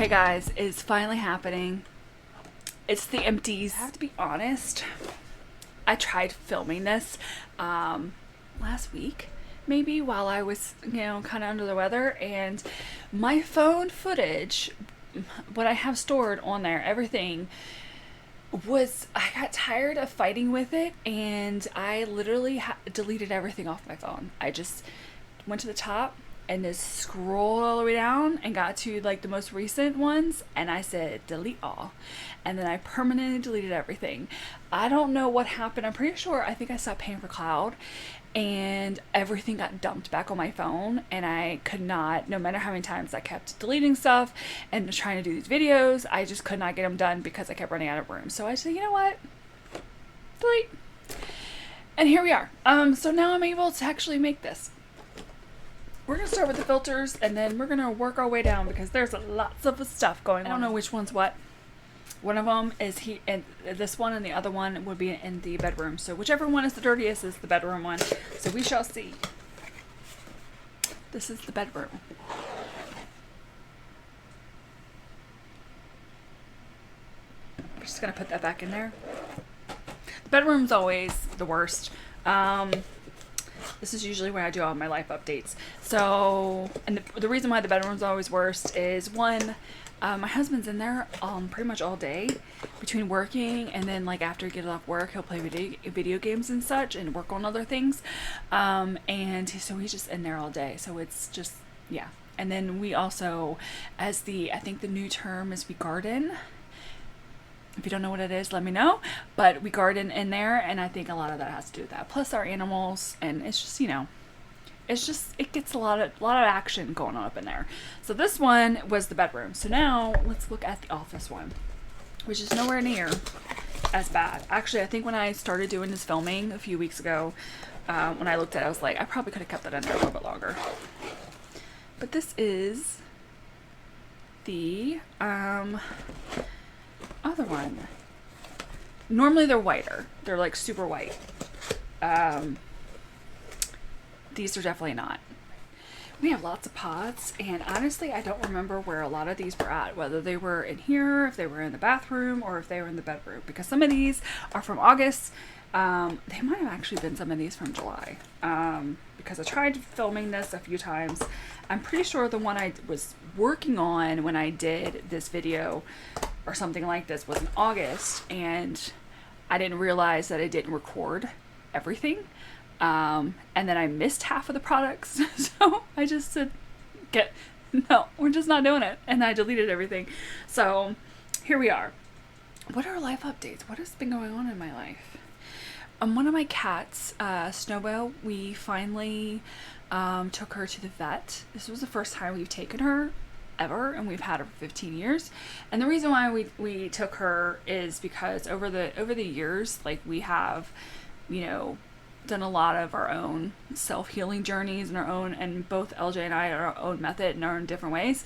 Okay guys, it's finally happening. It's the Empties. I have to be honest, I tried filming this last week, maybe, while I was, kind of under the weather, and my phone footage, what I have stored on there, everything, I got tired of fighting with it, and I literally deleted everything off my phone. I just went to the top and just scrolled all the way down and got to like the most recent ones, and I said delete all, and then I permanently deleted everything. I don't know what happened. I think I stopped paying for cloud, and everything got dumped back on my phone, and I could not, no matter how many times I kept deleting stuff and trying to do these videos, I just could not get them done because I kept running out of room. So I said, you know what, delete. And here we are. So now I'm able to actually make this. We're going to start with the filters, and then we're going to work our way down because there's lots of stuff going on. I don't know which one's what. One of them is and this one, and the other one would be in the bedroom. So whichever one is the dirtiest is the bedroom one. So we shall see. This is the bedroom. I'm just going to put that back in there. The bedroom's always the worst. This is usually where I do all my life updates. So, and the reason why the bedroom's always worst is, one, my husband's in there pretty much all day between working, and then like after he gets off work, he'll play video games and such and work on other things. And so he's just in there all day. So it's just, yeah. And then we also, I think the new term is we garden. If you don't know what it is, let me know. But we garden in there, and I think a lot of that has to do with that. Plus our animals, and it's just, it gets a lot of action going on up in there. So this one was the bedroom. So now let's look at the office one, which is nowhere near as bad. Actually, I think when I started doing this filming a few weeks ago, when I looked at it, I was like, I probably could have kept that in there a little bit longer. But this is the other one. Normally they're whiter. They're like super white. These are definitely not. We have lots of pots, and honestly I don't remember where a lot of these were at, whether they were in here, if they were in the bathroom, or if they were in the bedroom, because some of these are from August. They might have actually been some of these from July, because I tried filming this a few times. I'm pretty sure the one I was working on when I did this video or something like this was in August, and I didn't realize that I didn't record everything, and then I missed half of the products. So I just said, no, we're just not doing it, and I deleted everything. So here we are. What are life updates? What has been going on in my life? One of my cats, Snowbell, we finally took her to the vet. This was the first time we've taken her ever, and we've had her for 15 years. And the reason why we took her is because over the years, like, we have, done a lot of our own self-healing journeys and both LJ and I are our own method in our own different ways.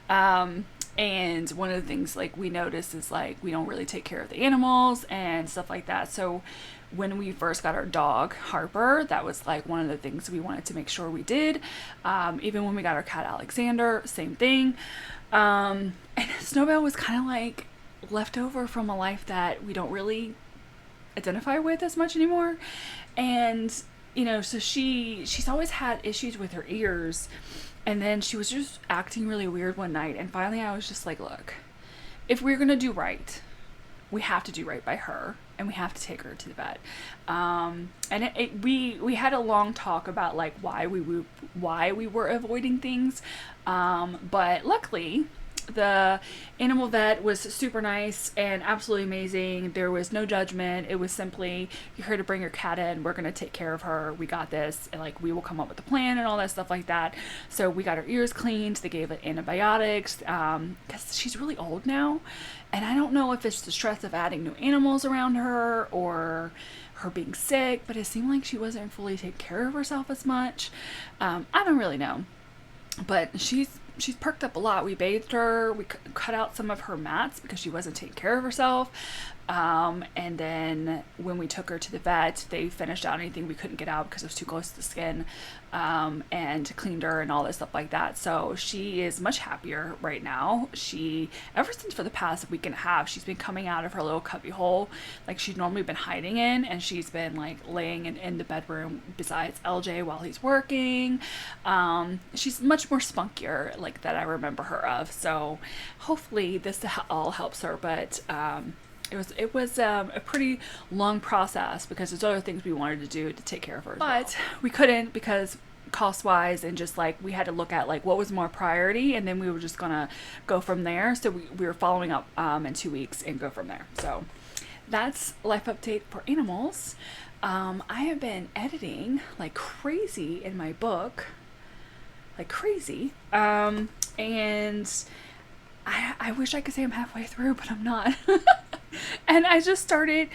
And one of the things, like, we noticed is, like, we don't really take care of the animals and stuff like that. So when we first got our dog, Harper, that was, like, one of the things we wanted to make sure we did. Even when we got our cat, Alexander, same thing. And Snowbell was kind of, like, left over from a life that we don't really identify with as much anymore. And, so she's always had issues with her ears. And then she was just acting really weird one night. And finally I was just like, look, if we're going to do right, we have to do right by her, and we have to take her to the vet. And we had a long talk about, like, why we were avoiding things. But luckily the animal vet was super nice and absolutely amazing. There was no judgment. It was simply, you're here to bring your cat in. We're going to take care of her. We got this. And, like, we will come up with a plan and all that stuff like that. So we got her ears cleaned. They gave it antibiotics, because she's really old now. And I don't know if it's the stress of adding new animals around her or her being sick, but it seemed like she wasn't fully taking care of herself as much. I don't really know. But she's perked up a lot. We bathed her. We cut out some of her mats because she wasn't taking care of herself. And then when we took her to the vet, they finished out anything we couldn't get out because it was too close to the skin, and cleaned her and all this stuff like that. So she is much happier right now. She, ever since for the past week and a half, she's been coming out of her little cubby hole like she'd normally been hiding in, and she's been like laying in the bedroom besides LJ while he's working. She's much more spunkier like that I remember her of. So hopefully this all helps her, but it was a pretty long process because there's other things we wanted to do to take care of her, but we couldn't because cost wise, and just like we had to look at like what was more priority, and then we were just gonna go from there. So we were following up in 2 weeks and go from there. So that's life update for animals. I have been editing like crazy in my book, like crazy, and I wish I could say I'm halfway through, but I'm not. And I just started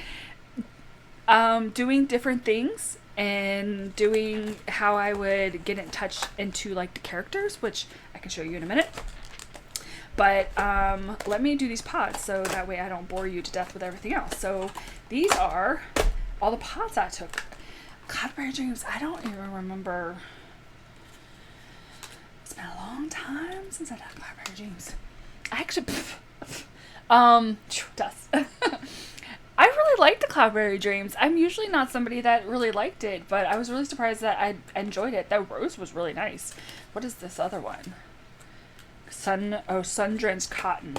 doing different things and doing how I would get in touch into like the characters, which I can show you in a minute. But let me do these pods so that way I don't bore you to death with everything else. So these are all the pods I took. Cloudberry Dreams, I don't even remember. It's been a long time since I took Cloudberry Dreams. I actually, dust. I really liked the Cloudberry Dreams. I'm usually not somebody that really liked it, but I was really surprised that I enjoyed it. That rose was really nice. What is this other one? Sun-drenched cotton.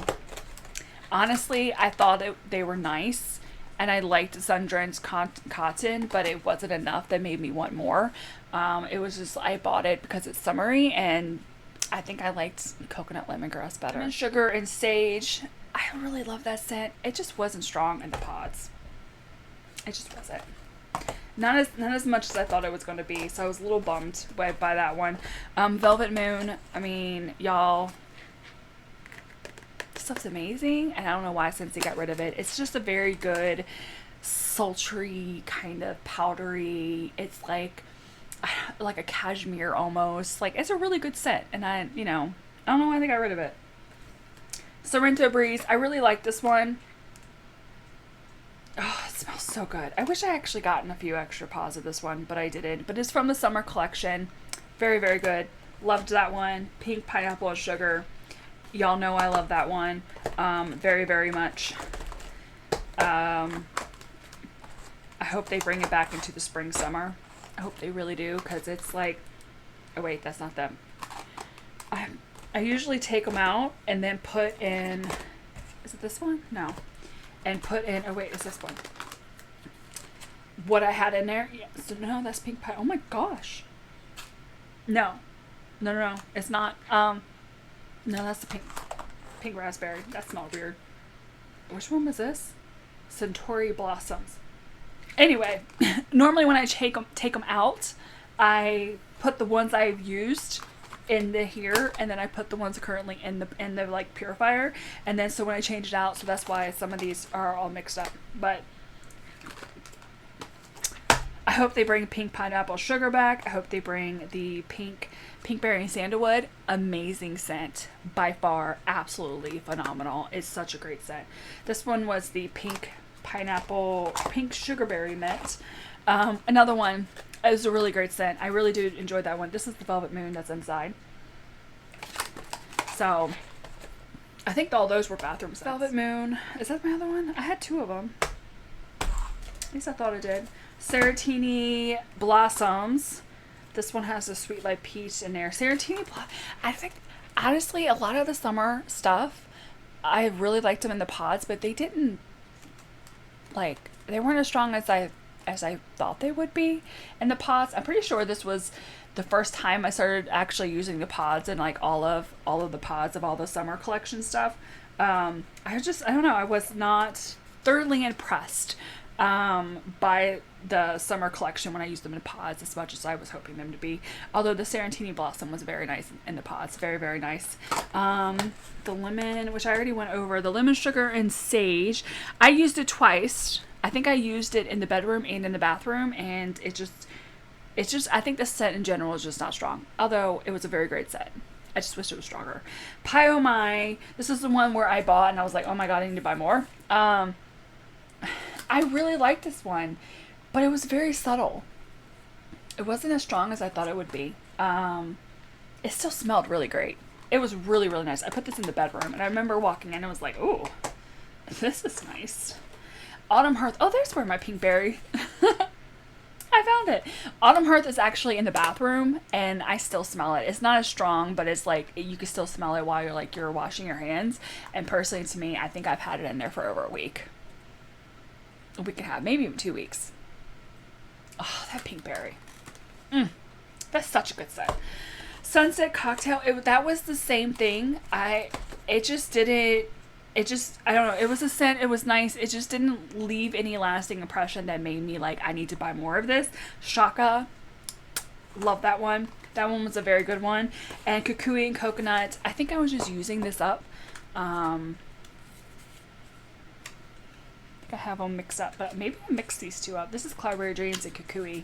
Honestly, I thought they were nice, and I liked sun-drenched cotton, but it wasn't enough that made me want more. It was just, I bought it because it's summery, and I think I liked coconut lemongrass better. Lemon sugar and sage. I really love that scent. It just wasn't strong in the pods. It just wasn't. Not as much as I thought it was going to be. So I was a little bummed by that one. Velvet Moon. I mean, y'all, this stuff's amazing. And I don't know why Scentsy got rid of it. It's just a very good, sultry, kind of powdery. It's like a cashmere almost. Like, it's a really good scent. And I don't know why they got rid of it. Sorrento Breeze. I really like this one. Oh, it smells so good. I wish I actually gotten a few extra pods of this one, but I didn't. But it's from the summer collection. Very, very good. Loved that one. Pink Pineapple and Sugar. Y'all know I love that one. Very, very much. I hope they bring it back into the spring, summer. I hope they really do, because it's like... Oh, wait, that's not them. I usually take them out and then put in... Is it this one? No. And put in... Oh, wait, it's this one. What I had in there. Yeah, so no, that's pink pie. Oh, my gosh. No. No. It's not. No, that's the pink raspberry. That smelled weird. Which one was this? Centauri Blossoms. Anyway, normally when I take them out, I put the ones I've used in the here, and then I put the ones currently in the like purifier, and then so when I change it out, so that's why some of these are all mixed up. But I hope they bring Pink Pineapple Sugar back. I hope they bring the Pink Berry Sandalwood. Amazing scent, by far, absolutely phenomenal. It's such a great scent. This one was the Pink Sugarberry Mint. Another one. It was a really great scent. I really do enjoy that one. This is the Velvet Moon that's inside. So, I think all those were bathroom scents. Velvet Moon. Is that my other one? I had two of them. At least I thought I did. Serotina Blossoms. This one has a Sweet Light Peach in there. Serotina Blossoms. I think, honestly, a lot of the summer stuff, I really liked them in the pods, but they didn't, like, they weren't as strong as I thought they would be in the pods. I'm pretty sure this was the first time I started actually using the pods and like all of the pods of all the summer collection stuff. I don't know, I was not thoroughly impressed by the summer collection when I used them in pods as much as I was hoping them to be. Although the Serotina Blossom was very nice in the pods. Very, very nice. The lemon, which I already went over. The lemon sugar and sage. I used it twice. I think I used it in the bedroom and in the bathroom, and it's just, I think the scent in general is just not strong. Although it was a very great scent. I just wish it was stronger. Pie Oh My. This is the one where I bought and I was like, oh my god, I need to buy more. I really liked this one, but it was very subtle. It wasn't as strong as I thought it would be. It still smelled really great. It was really, really nice. I put this in the bedroom, and I remember walking in and was like, ooh, this is nice. Autumn Hearth. Oh, there's where my pink berry. I found it. Autumn Hearth is actually in the bathroom, and I still smell it. It's not as strong, but it's like you can still smell it while you're washing your hands. And personally, to me, I think I've had it in there for over a week. A week and a half, maybe even 2 weeks. Oh, that pink berry. That's such a good scent. Sunset Cocktail. That was the same thing. I don't know. It was a scent. It was nice. It just didn't leave any lasting impression that made me like, I need to buy more of this. Shaka. Love that one. That one was a very good one. And Kukui and Coconut. I think I was just using this up. I think I have them mixed up, but maybe I'll mix these two up. This is Cloudberry Dreams and Kukui.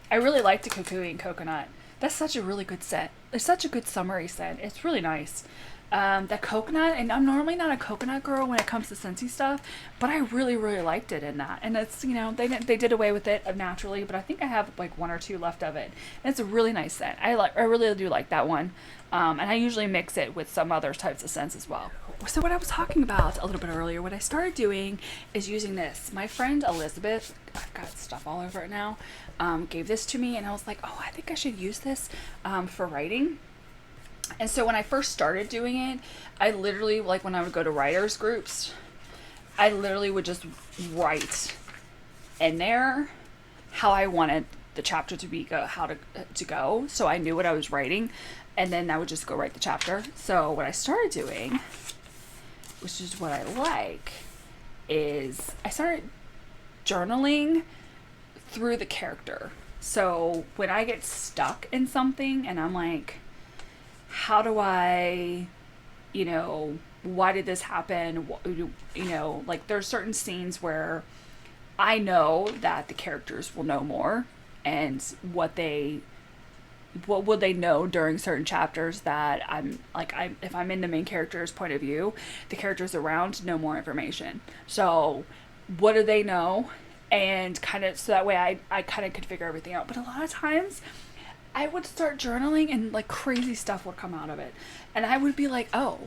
I really like the Kukui and Coconut. That's such a really good scent. It's such a good summery scent. It's really nice. That coconut, and I'm normally not a coconut girl when it comes to Scentsy stuff, but I really, really liked it in that. And it's, they did away with it naturally, but I think I have like 1 or 2 left of it. And it's a really nice scent. I really do like that one. And I usually mix it with some other types of scents as well. So what I was talking about a little bit earlier, what I started doing is using this. My friend Elizabeth, I've got stuff all over it now, gave this to me, and I was like, oh, I think I should use this for writing. And so when I first started doing it, I literally, like when I would go to writers groups, I literally would just write in there how I wanted the chapter to be, how to go. So I knew what I was writing, and then I would just go write the chapter. So what I started doing, which is what I like, is I started journaling through the character. So when I get stuck in something and I'm like, how do I, why did this happen? Like there's certain scenes where I know that the characters will know more, and what will they know during certain chapters that if I'm in the main character's point of view, the characters around know more information. So what do they know? And kind of, so that way I kind of could figure everything out. But a lot of times I would start journaling and like crazy stuff would come out of it. And I would be like, oh,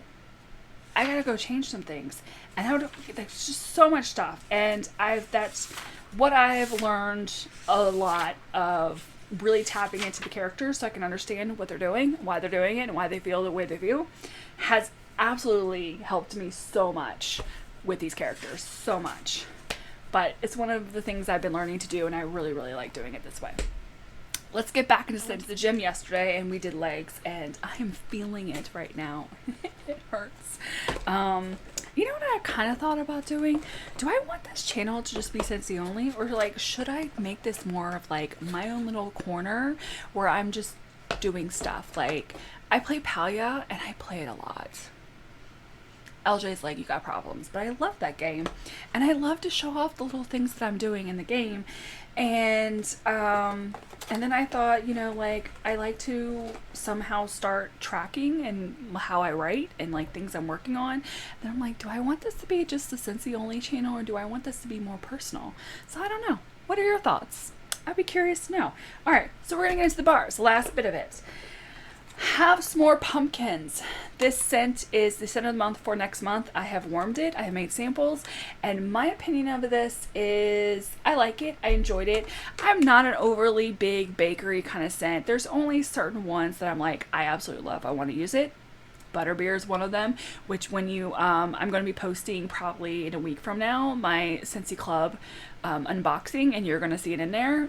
I gotta go change some things. And there's just so much stuff. And that's what I've learned a lot of, really tapping into the characters so I can understand what they're doing, why they're doing it, and why they feel the way they feel, has absolutely helped me so much with these characters. So much. But it's one of the things I've been learning to do, and I really, really like doing it this way. Let's get back into the gym yesterday, and we did legs, and I am feeling it right now. It hurts. You know what I kind of thought about doing? Do I want this channel to just be Scentsy only, or like, should I make this more of like my own little corner where I'm just doing stuff? Like, I play Palia, and I play it a lot. LJ's like, you got problems, but I love that game, and I love to show off the little things that I'm doing in the game. And then I thought, I like to somehow start tracking and how I write and like things I'm working on. Then I'm like, do I want this to be just a Scentsy only channel, or do I want this to be more personal? So I don't know. What are your thoughts? I'd be curious to know. All right, so we're gonna get into the bars. Last bit of it. Have some more pumpkins. This scent is the scent of the month for next month. I have warmed it. I have made samples, and my opinion of this is I like it. I enjoyed it. I'm not an overly big bakery kind of scent. There's only certain ones that I'm like, I absolutely love. I want to use it. Butterbeer is one of them, which when I'm going to be posting probably in a week from now, my Scentsy Club unboxing, and you're going to see it in there.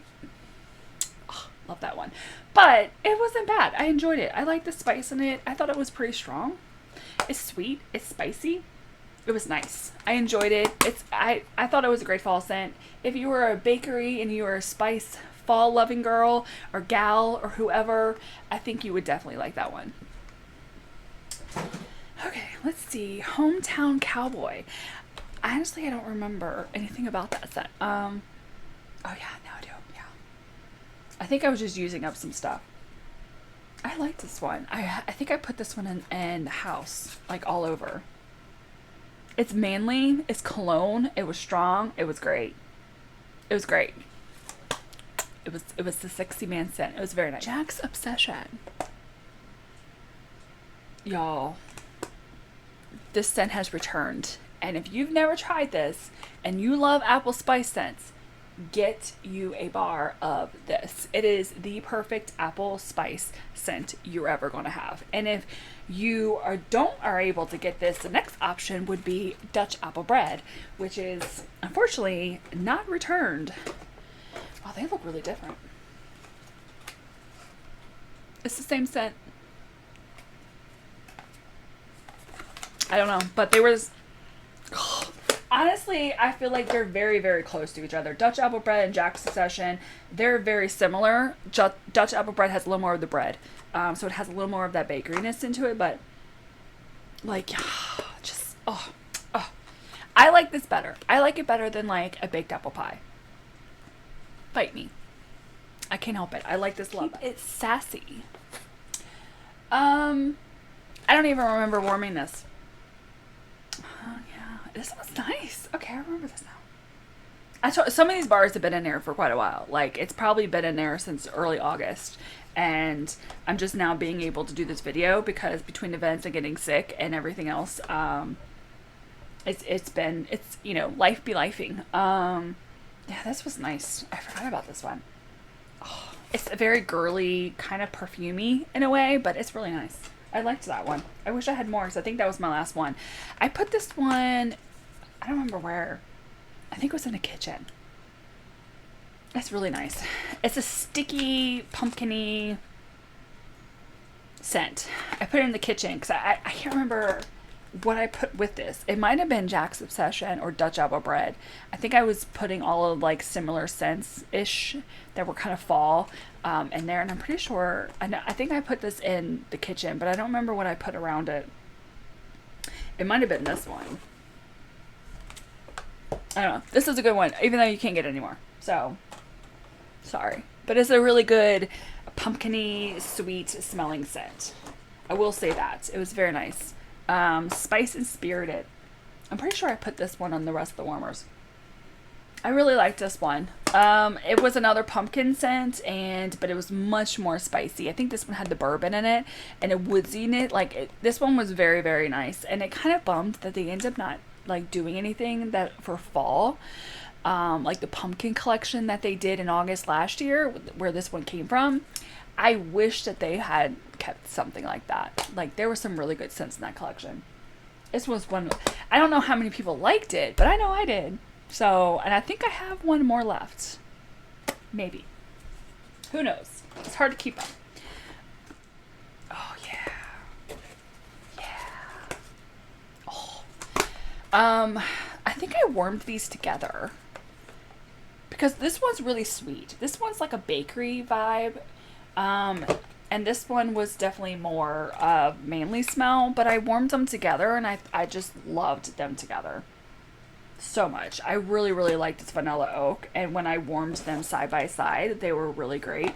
Love that one. But it wasn't bad. I enjoyed it. I like the spice in it. I thought it was pretty strong. It's sweet. It's spicy. It was nice. I enjoyed it. I thought it was a great fall scent. If you were a bakery and you were a spice fall loving girl or gal or whoever, I think you would definitely like that one. Okay, let's see. Hometown Cowboy. Honestly, I don't remember anything about that scent. Oh yeah, now I do. I think I was just using up some stuff. I like this one. I think I put this one in the house, like all over. It's manly. It's cologne. It was strong. It was great. It was great. It was the sexy man scent. It was very nice. Jack's Obsession. Y'all, this scent has returned. And if you've never tried this and you love apple spice scents, get you a bar of this. It is the perfect apple spice scent you're ever going to have. And if you are able to get this, the next option would be Dutch apple bread, which is unfortunately not returned. Wow, they look really different. It's the same scent. I don't know, but they was honestly, I feel like they're very, very close to each other. Dutch apple bread and Jack's Obsession, they're very similar. Dutch apple bread has a little more of the bread, so it has a little more of that bakeryness into it. But like, just I like this better. I like it better than like a baked apple pie. Fight me. I can't help it. I like this love. It's sassy. I don't even remember warming this. Oh yeah, this one's nice. Okay, I remember this now. Some of these bars have been in there for quite a while. Like, it's probably been in there since early August, and I'm just now being able to do this video because between events and getting sick and everything else, it's you know, life be lifing. Yeah, this was nice. I forgot about this one. Oh, it's a very girly, kind of perfumey in a way, but it's really nice. I liked that one. I wish I had more because I think that was my last one. I put this one, I don't remember where. I think it was in the kitchen. It's really nice. It's a sticky, pumpkin-y scent. I put it in the kitchen because I can't remember what I put with this. It might have been Jack's Obsession or Dutch apple bread. I think I was putting all of like similar scents-ish that were kind of fall in there, and I'm pretty sure I think I put this in the kitchen, but I don't remember what I put around it. It might have been this one. I don't know. This is a good one, even though you can't get it anymore. So sorry, but it's a really good pumpkin-y, sweet smelling scent. I will say that it was very nice. Spice and spirited. I'm pretty sure I put this one on the rest of the warmers. I really liked this one. It was another pumpkin scent, but it was much more spicy. I think this one had the bourbon in it and a woodsy in it. This one was very, very nice, and it kind of bummed that they ended up not like doing anything that for fall. Like the pumpkin collection that they did in August last year, where this one came from. I wish that they had kept something like that. Like, there were some really good scents in that collection. This was one. I don't know how many people liked it, but I know I did. So, and I think I have one more left. Maybe. Who knows? It's hard to keep up. Oh, yeah. Yeah. Oh. I think I warmed these together because this one's really sweet. This one's like a bakery vibe. And this one was definitely more manly smell, but I warmed them together and I just loved them together so much. I really, really liked this vanilla oak, and when I warmed them side by side, they were really great.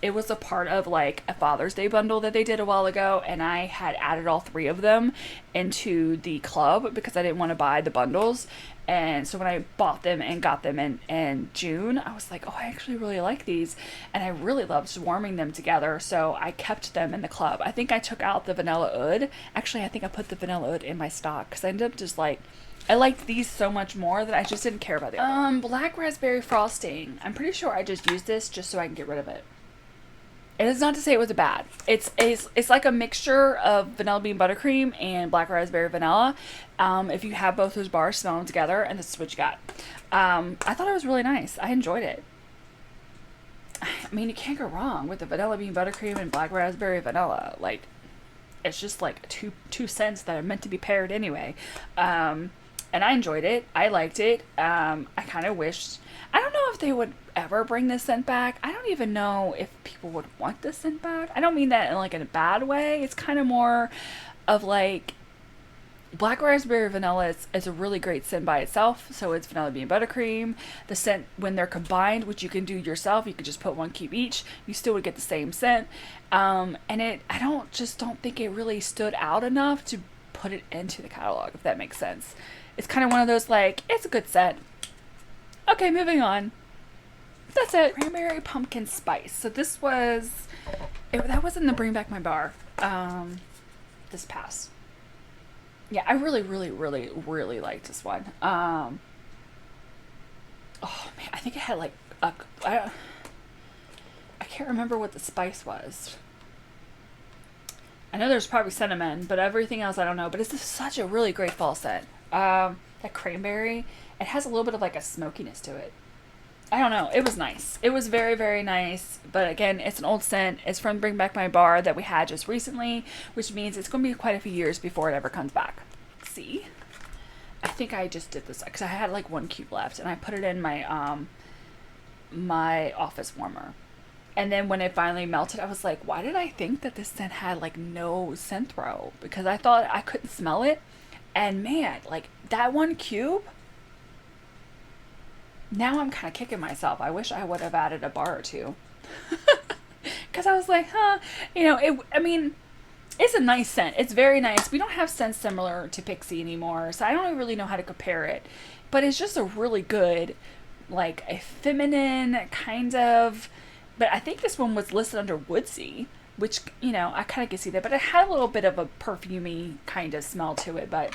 It was a part of like a Father's Day bundle that they did a while ago, and I had added all three of them into the club because I didn't want to buy the bundles. And so when I bought them and got them in June, I was like, oh, I actually really like these. And I really loved warming them together. So I kept them in the club. I think I took out the vanilla oud. Actually, I think I put the vanilla oud in my stock because I ended up just like, I liked these so much more that I just didn't care about the other. Black raspberry frosting. I'm pretty sure I just used this just so I can get rid of it. It is not to say it was bad. It's like a mixture of vanilla bean buttercream and black raspberry vanilla. If you have both those bars, smell them together, and this is what you got. I thought it was really nice. I enjoyed it. I mean, you can't go wrong with the vanilla bean buttercream and black raspberry vanilla. Like, it's just like two scents that are meant to be paired anyway. And I enjoyed it. I liked it. I kind of wished, I don't know if they would ever bring this scent back. I don't even know if people would want this scent back. I don't mean that in like in a bad way. It's kind of more of like, black raspberry vanilla is a really great scent by itself. So it's vanilla bean buttercream. The scent, when they're combined, which you can do yourself, you could just put one cube each. You still would get the same scent. And I don't think it really stood out enough to put it into the catalog, if that makes sense. It's kind of one of those like, it's a good scent. Okay, moving on. That's it. Cranberry pumpkin spice. So this was, that was in the Bring Back My Bar. This past. Yeah, I really, really, really, really liked this one. Oh man, I think it had like I can't remember what the spice was. I know there's probably cinnamon, but everything else I don't know. But it's just such a really great fall scent. That cranberry, it has a little bit of like a smokiness to it. I don't know. It was nice. It was very, very nice. But again, it's an old scent. It's from Bring Back My Bar that we had just recently, which means it's going to be quite a few years before it ever comes back. See? I think I just did this because I had like one cube left, and I put it in my my office warmer. And then when it finally melted, I was like, why did I think that this scent had like no scent throw? Because I thought I couldn't smell it. And man, like that one cube, now I'm kind of kicking myself. I wish I would have added a bar or two. Because I was like, you know, I mean, it's a nice scent. It's very nice. We don't have scents similar to Pixie anymore, so I don't really know how to compare it. But it's just a really good, like a feminine kind of, but I think this one was listed under woodsy, which, you know, I kind of can see that. But it had a little bit of a perfumey kind of smell to it. But,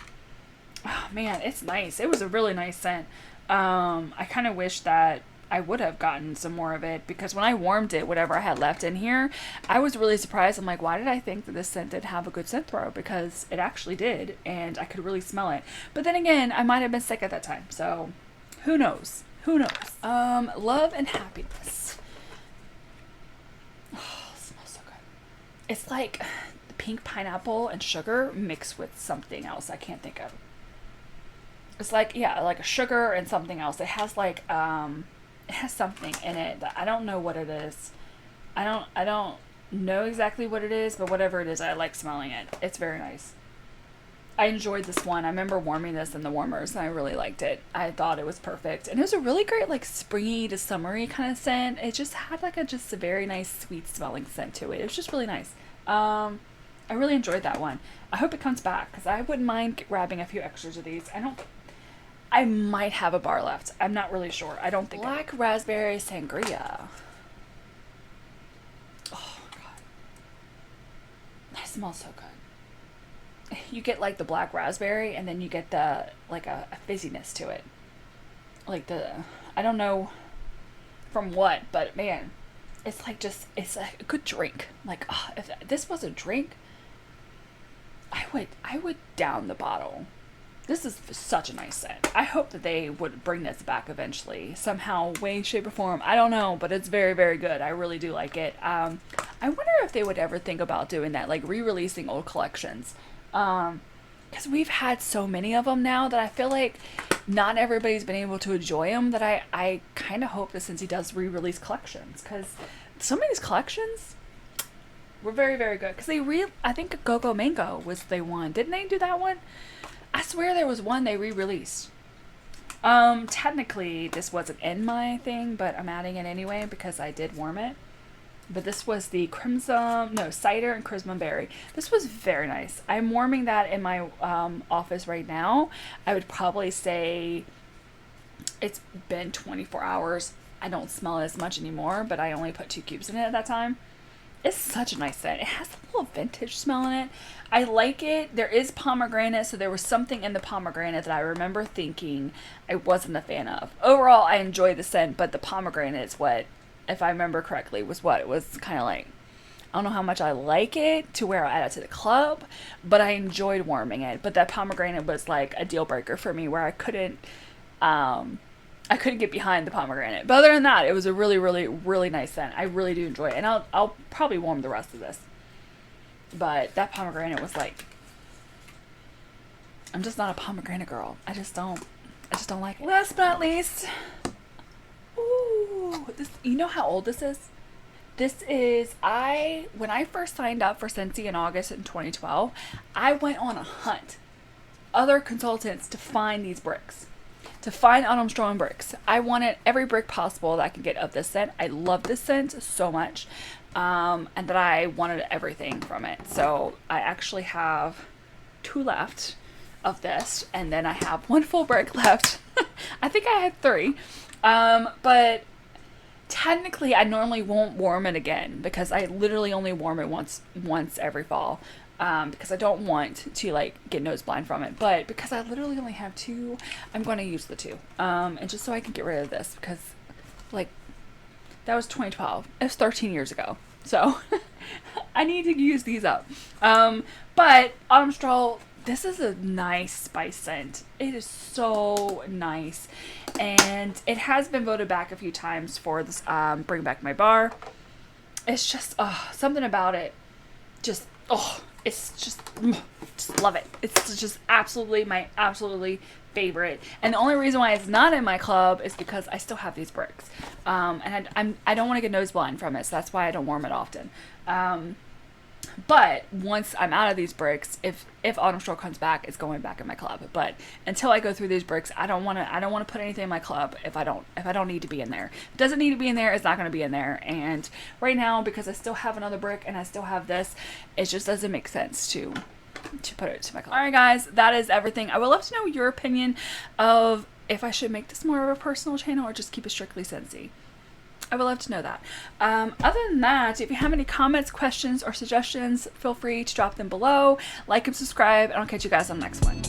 oh man, it's nice. It was a really nice scent. I kind of wish that I would have gotten some more of it, because when I warmed it, whatever I had left in here, I was really surprised. I'm like, why did I think that this scent did have a good scent throw? Because it actually did, and I could really smell it. But then again, I might have been sick at that time, so who knows? Who knows? Love and Happiness. Oh, it smells so good. It's like pink pineapple and sugar mixed with something else I can't think of. It's like, yeah, like a sugar and something else. It has like, it has something in it that I don't know what it is. I don't know exactly what it is, but whatever it is, I like smelling it. It's very nice. I enjoyed this one. I remember warming this in the warmers, and I really liked it. I thought it was perfect. And it was a really great, like, springy to summery kind of scent. It just had, like, just a very nice, sweet-smelling scent to it. It was just really nice. I really enjoyed that one. I hope it comes back, because I wouldn't mind grabbing a few extras of these. I might have a bar left. I'm not really sure. I don't think. Black Raspberry Sangria. Oh, God. That smells so good. You get like the black raspberry, and then you get the like a fizziness to it. Like I don't know from what, but man, it's like it's a good drink. Like, if this was a drink, I would down the bottle. This is such a nice scent. I hope that they would bring this back eventually, somehow, way, shape, or form. I don't know, but it's very, very good. I really do like it. I wonder if they would ever think about doing that, like re-releasing old collections. Because we've had so many of them now that I feel like not everybody's been able to enjoy them, that I kind of hope that Scentsy does re-release collections. Because some of these collections were very, very good. Because I think Go-Go Mango was the one. Didn't they do that one? I swear there was one they re-released. Technically this wasn't in my thing, but I'm adding it anyway because I did warm it. But this was the cider and crimson berry. This was very nice. I'm warming that in my office right now. I would probably say it's been 24 hours. I don't smell it as much anymore, but I only put 2 cubes in it at that time. It's such a nice scent. It has a little vintage smell in it. I like it. There is pomegranate, so there was something in the pomegranate that I remember thinking I wasn't a fan of. Overall, I enjoy the scent, but the pomegranate is what, if I remember correctly, was what it was kind of like. I don't know how much I like it to where I add it to the club, but I enjoyed warming it. But that pomegranate was like a deal breaker for me, where I couldn't get behind the pomegranate. But other than that, it was a really, really, really nice scent. I really do enjoy it. And I'll probably warm the rest of this. But that pomegranate was like, I'm just not a pomegranate girl. I just don't like it. Last but not least, ooh, this, you know how old this is? This is, when I first signed up for Scentsy in August in 2012, I went on a hunt, other consultants, to find these bricks. To find Autumn Strong bricks. I wanted every brick possible that I could get of this scent. I love this scent so much. And that I wanted everything from it. So I actually have 2 left of this, and then I have 1 full brick left. I think I had 3. But technically I normally won't warm it again because I literally only warm it once every fall. Because I don't want to like get nose blind from it, but because I literally only have 2, I'm going to use the 2. And just so I can get rid of this, because like that was 2012. It was 13 years ago. So I need to use these up. But Autumn Straw, this is a nice spice scent. It is so nice. And it has been voted back a few times for this Bring Back My Bar. It's just, something about it. It's just love it. It's just absolutely my favorite. And the only reason why it's not in my club is because I still have these bricks. And I don't want to get nose blind from it. So that's why I don't warm it often. But once I'm out of these bricks, if Autumn Stroll comes back, it's going back in my club. But until I go through these bricks, I don't want to put anything in my club if I don't need to be in there. If it doesn't need to be in there, it's not going to be in there. And right now, because I still have another brick and I still have this, it just doesn't make sense to put it to my club. All right, guys, that is everything. I would love to know your opinion of if I should make this more of a personal channel or just keep it strictly Scentsy. I would love to know that. Other than that, if you have any comments, questions, or suggestions, feel free to drop them below. Like and subscribe, and I'll catch you guys on the next one.